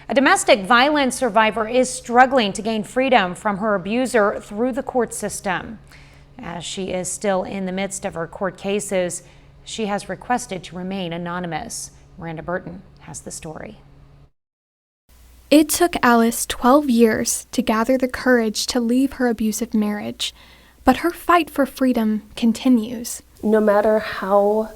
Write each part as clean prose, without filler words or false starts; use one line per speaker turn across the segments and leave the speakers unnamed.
A domestic violence survivor is struggling to gain freedom from her abuser through the court system. As she is still in the midst of her court cases, she has requested to remain anonymous. Miranda Burton has the story.
It took Alice 12 years to gather the courage to leave her abusive marriage, but her fight for freedom continues.
No matter how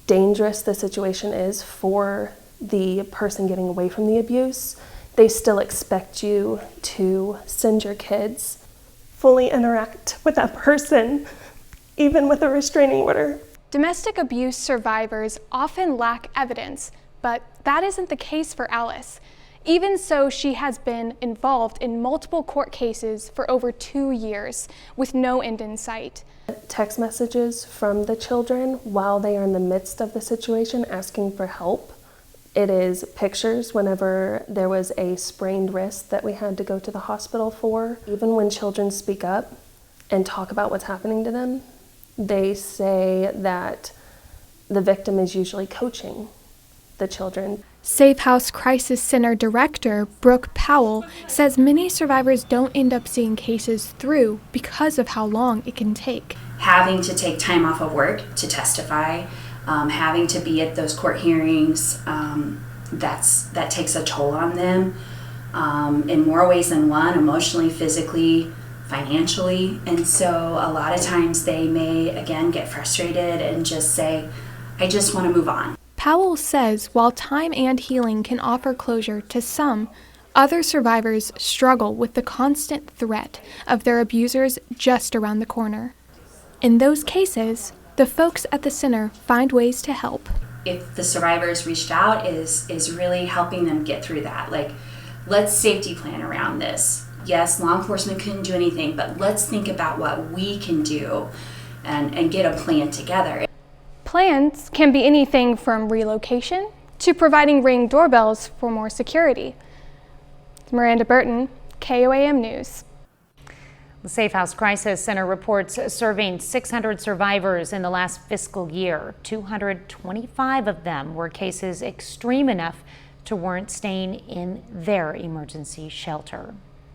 dangerous the situation is for the person getting away from the abuse, they still expect you to send your kids, fully interact with that person, even with a restraining order.
Domestic abuse survivors often lack evidence, but that isn't the case for Alice. Even so, she has been involved in multiple court cases for over 2 years with no end in sight.
Text messages from the children while they are in the midst of the situation asking for help. It is pictures whenever there was a sprained wrist that we had to go to the hospital for. Even when children speak up and talk about what's happening to them, they say that the victim is usually coaching the children.
Safe House Crisis Center Director Brooke Powell says many survivors don't end up seeing cases through because of how long it can take.
Having to take time off of work to testify, having to be at those court hearings, that takes a toll on them in more ways than one, emotionally, physically, financially. And so a lot of times they may, again, get frustrated and just say, I just want to move on.
Powell says while time and healing can offer closure to some, other survivors struggle with the constant threat of their abusers just around the corner. In those cases, the folks at the center find ways to help.
If the survivors reached out, is really helping them get through that. Like, let's safety plan around this. Yes, law enforcement couldn't do anything, but let's think about what we can do and get a plan together.
Plans can be anything from relocation to providing Ring doorbells for more security. Miranda Burton, KOAM News.
The Safe House Crisis Center reports serving 600 survivors in the last fiscal year. 225 of them were cases extreme enough to warrant staying in their emergency shelter.